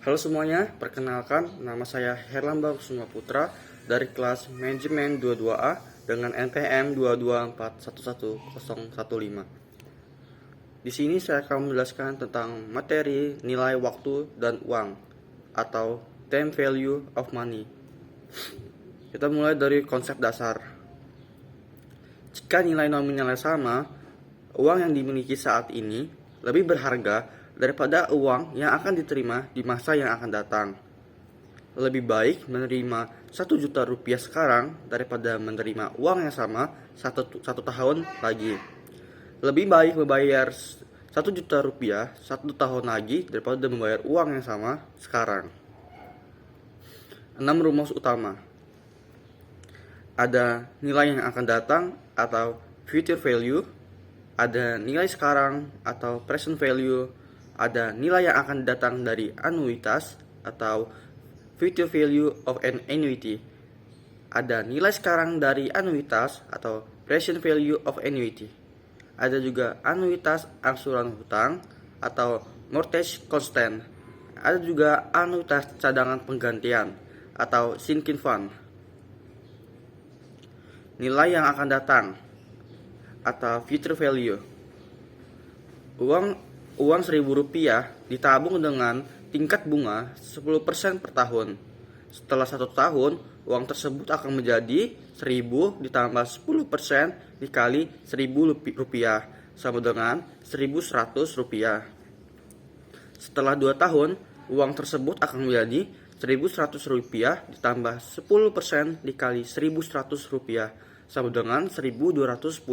Halo semuanya, perkenalkan nama saya Herlambang Kusuma Putra dari kelas Manajemen 22A dengan NPM 224111015. Di sini saya akan menjelaskan tentang materi nilai waktu dan uang atau time value of money. Kita mulai dari konsep dasar. Jika nilai nominalnya sama, uang yang dimiliki saat ini lebih berharga daripada uang yang akan diterima di masa yang akan datang. Lebih baik menerima 1 juta rupiah sekarang daripada menerima uang yang sama satu tahun lagi. Lebih baik membayar 1 juta rupiah 1 tahun lagi daripada membayar uang yang sama sekarang. 6 rumus utama. Ada nilai yang akan datang atau future value, ada nilai sekarang atau present value, ada nilai yang akan datang dari anuitas atau future value of an annuity, ada nilai sekarang dari anuitas atau present value of annuity, ada juga anuitas angsuran hutang atau mortgage constant, ada juga anuitas cadangan penggantian atau sinking fund. Nilai yang akan datang atau future value. Uang Rp1.000 ditabung dengan tingkat bunga 10% per tahun. Setelah 1 tahun, uang tersebut akan menjadi 1.000 ditambah 10% dikali Rp1.000 sama dengan Rp1.100. Setelah 2 tahun, uang tersebut akan menjadi Rp1.100 ditambah 10% dikali Rp1.100 sama dengan Rp1.210.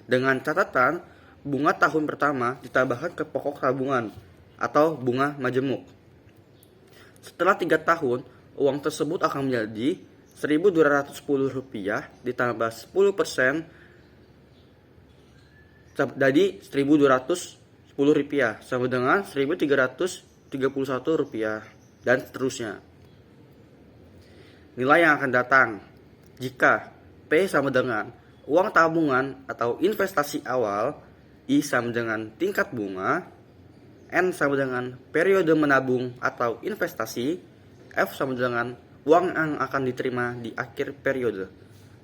Dengan catatan, bunga tahun pertama ditambahkan ke pokok tabungan atau bunga majemuk. Setelah 3 tahun, uang tersebut akan menjadi Rp1.210 ditambah 10% jadi Rp1.210 sama dengan Rp1.331 dan seterusnya. Nilai yang akan datang jika P sama dengan uang tabungan atau investasi awal, I sama dengan tingkat bunga, N sama dengan periode menabung atau investasi, F sama dengan uang yang akan diterima di akhir periode.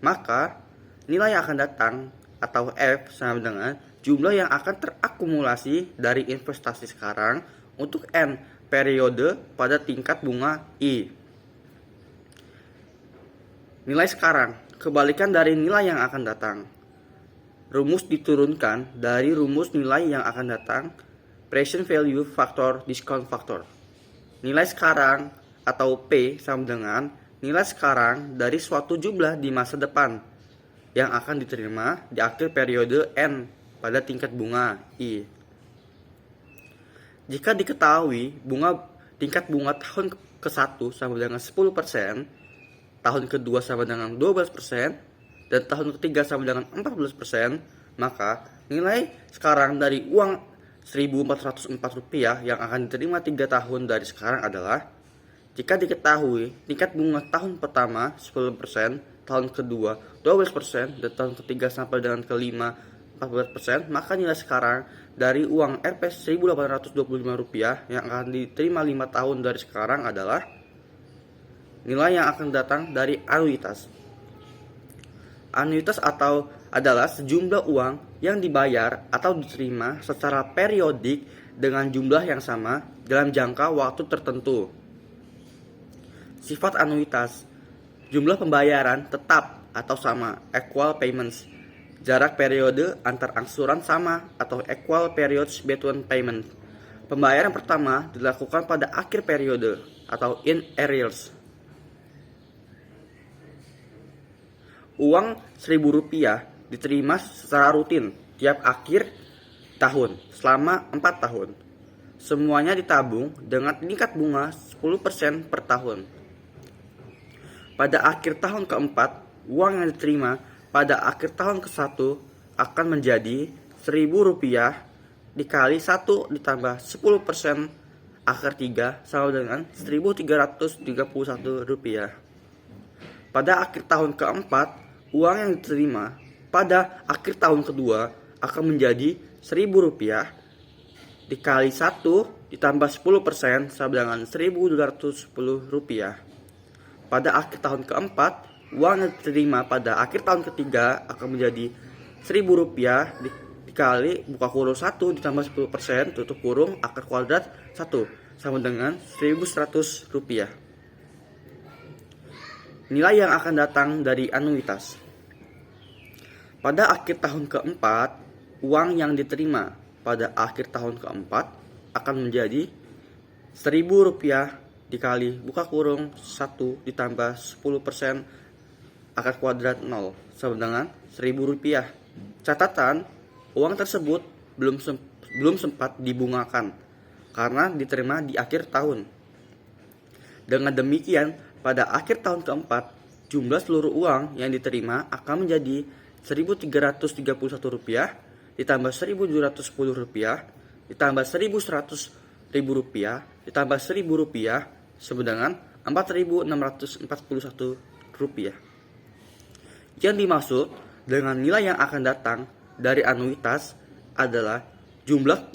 Maka nilai yang akan datang atau F sama dengan jumlah yang akan terakumulasi dari investasi sekarang untuk N periode pada tingkat bunga I. Nilai sekarang, kebalikan dari nilai yang akan datang. Rumus diturunkan dari rumus nilai yang akan datang, present value factor discount factor. Nilai sekarang atau P sama dengan nilai sekarang dari suatu jumlah di masa depan yang akan diterima di akhir periode N pada tingkat bunga I. Jika diketahui tingkat bunga tahun ke-1 sama dengan 10%, tahun kedua sama dengan 12%, dan tahun ketiga sama dengan 14%, maka nilai sekarang dari uang Rp1.404 yang akan diterima 3 tahun dari sekarang adalah, jika diketahui tingkat bunga tahun pertama 10%, tahun kedua 12%, dan tahun ketiga sampai dengan kelima 14%, maka nilai sekarang dari uang Rp Rp1.825 yang akan diterima 5 tahun dari sekarang adalah nilai yang akan datang dari anuitas. Anuitas adalah sejumlah uang yang dibayar atau diterima secara periodik dengan jumlah yang sama dalam jangka waktu tertentu. Sifat anuitas: jumlah pembayaran tetap atau sama, equal payments. Jarak periode antar angsuran sama atau equal periods between payments. Pembayaran pertama dilakukan pada akhir periode atau in arrears. Uang Rp1.000 diterima secara rutin tiap akhir tahun selama 4 tahun. Semuanya ditabung dengan tingkat bunga 10% per tahun. Pada akhir tahun keempat, uang yang diterima pada akhir tahun ke-1 akan menjadi Rp1.000 dikali 1 ditambah 10% akhir 3 sama dengan Rp1.331. Pada akhir tahun keempat, uang yang diterima pada akhir tahun kedua akan menjadi Rp1.000 dikali 1 ditambah 10% sama dengan Rp1.210. Pada akhir tahun keempat, uang yang diterima pada akhir tahun ketiga akan menjadi Rp1.000 dikali buka kurung 1 ditambah 10% tutup kurung akar kuadrat 1 sama dengan Rp1.100. Nilai yang akan datang dari anuitas. Pada akhir tahun keempat, uang yang diterima pada akhir tahun keempat akan menjadi Rp1.000 dikali buka kurung 1 ditambah 10% akar kuadrat 0 sama dengan Rp1.000. Catatan, uang tersebut belum sempat dibungakan karena diterima di akhir tahun. Dengan demikian, pada akhir tahun keempat, jumlah seluruh uang yang diterima akan menjadi Rp1.331 ditambah Rp1.710 ditambah Rp1.100 ditambah Rp1.000 sama dengan Rp4.641. Yang dimaksud dengan nilai yang akan datang dari anuitas adalah jumlah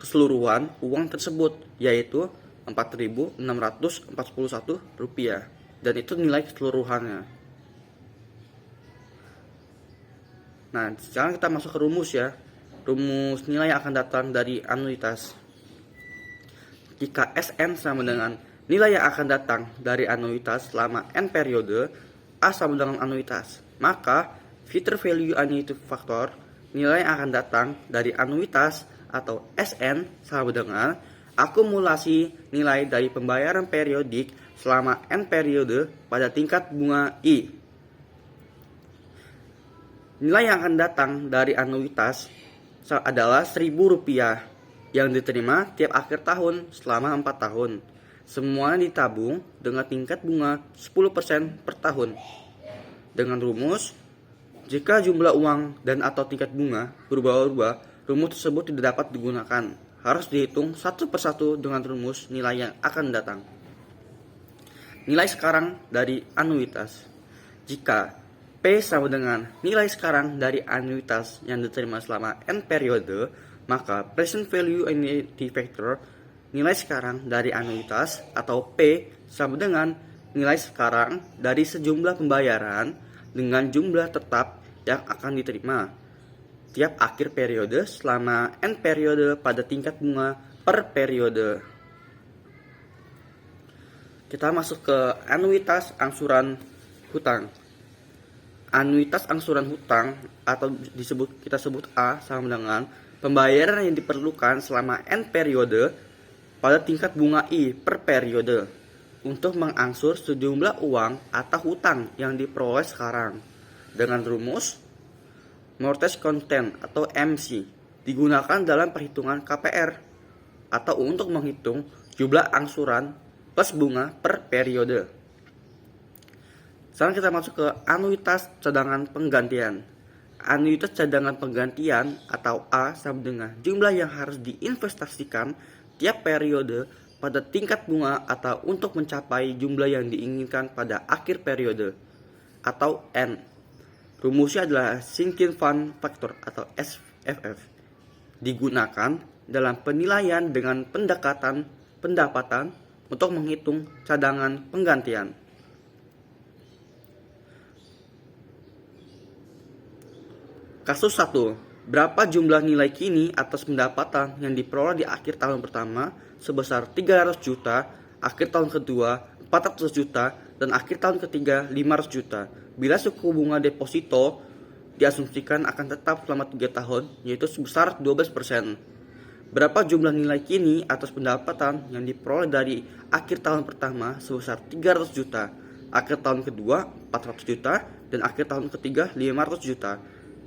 keseluruhan uang tersebut, yaitu Rp4.641, dan itu nilai keseluruhannya. Nah, sekarang kita masuk ke rumus ya. Rumus nilai yang akan datang dari anuitas. Jika SN sama dengan nilai yang akan datang dari anuitas selama N periode, A sama dengan anuitas, maka future value annuity factor, nilai yang akan datang dari anuitas atau SN sama dengan akumulasi nilai dari pembayaran periodik selama N periode pada tingkat bunga I. Nilai yang akan datang dari anuitas adalah Rp1.000 yang diterima tiap akhir tahun selama 4 tahun. Semuanya ditabung dengan tingkat bunga 10% per tahun. Dengan rumus, jika jumlah uang dan atau tingkat bunga berubah-ubah, rumus tersebut tidak dapat digunakan. Harus dihitung satu persatu dengan rumus nilai yang akan datang. Nilai sekarang dari anuitas. Jika P sama dengan nilai sekarang dari anuitas yang diterima selama N periode, maka present value annuity factor, nilai sekarang dari anuitas atau P sama dengan nilai sekarang dari sejumlah pembayaran dengan jumlah tetap yang akan diterima tiap akhir periode selama N periode pada tingkat bunga per periode. Kita masuk ke anuitas angsuran hutang. Anuitas angsuran hutang atau kita sebut A sama dengan pembayaran yang diperlukan selama N periode pada tingkat bunga I per periode untuk mengangsur sejumlah uang atau hutang yang diperoleh sekarang. Dengan rumus mortgage content atau MC digunakan dalam perhitungan KPR atau untuk menghitung jumlah angsuran plus bunga per periode. Sekarang kita masuk ke anuitas cadangan penggantian. Anuitas cadangan penggantian atau A sama dengan jumlah yang harus diinvestasikan tiap periode pada tingkat bunga atau untuk mencapai jumlah yang diinginkan pada akhir periode atau N. Rumusnya adalah sinking fund factor atau SFF. Digunakan dalam penilaian dengan pendapatan untuk menghitung cadangan penggantian. Kasus 1. Berapa jumlah nilai kini atas pendapatan yang diperoleh di akhir tahun pertama sebesar 300 juta, akhir tahun kedua 400 juta, dan akhir tahun ketiga 500 juta. Bila suku bunga deposito diasumsikan akan tetap selama 3 tahun, yaitu sebesar 12%. Berapa jumlah nilai kini atas pendapatan yang diperoleh dari akhir tahun pertama sebesar 300 juta, akhir tahun kedua 400 juta, dan akhir tahun ketiga 500 juta.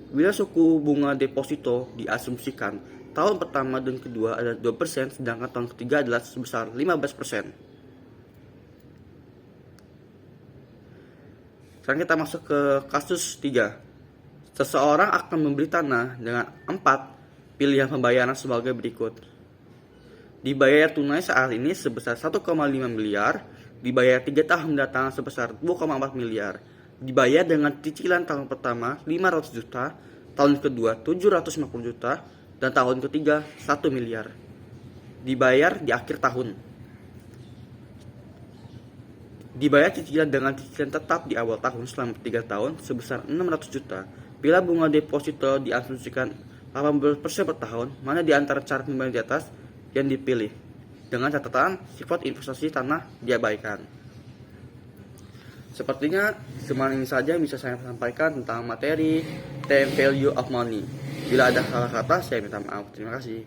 Bila suku bunga deposito diasumsikan tahun pertama dan kedua adalah 2%, sedangkan tahun ketiga adalah sebesar 15%. Sekarang kita masuk ke kasus 3. Seseorang akan membeli tanah dengan 4 pilihan pembayaran sebagai berikut. Dibayar tunai saat ini sebesar 1,5 miliar, dibayar 3 tahun mendatang sebesar 2,4 miliar, dibayar dengan cicilan tahun pertama 500 juta, tahun kedua 750 juta, dan tahun ketiga 1 miliar. dibayar di akhir tahun. Dibayar cicilan dengan cicilan tetap di awal tahun selama 3 tahun sebesar 600 juta. Bila bunga deposito diasumsikan 18% per tahun, mana di antara cara pembayaran di atas yang dipilih? Dengan catatan sifat investasi tanah diabaikan. Sepertinya cuma ini saja yang bisa saya sampaikan tentang materi time value of money. Bila ada salah kata, saya minta maaf. Terima kasih.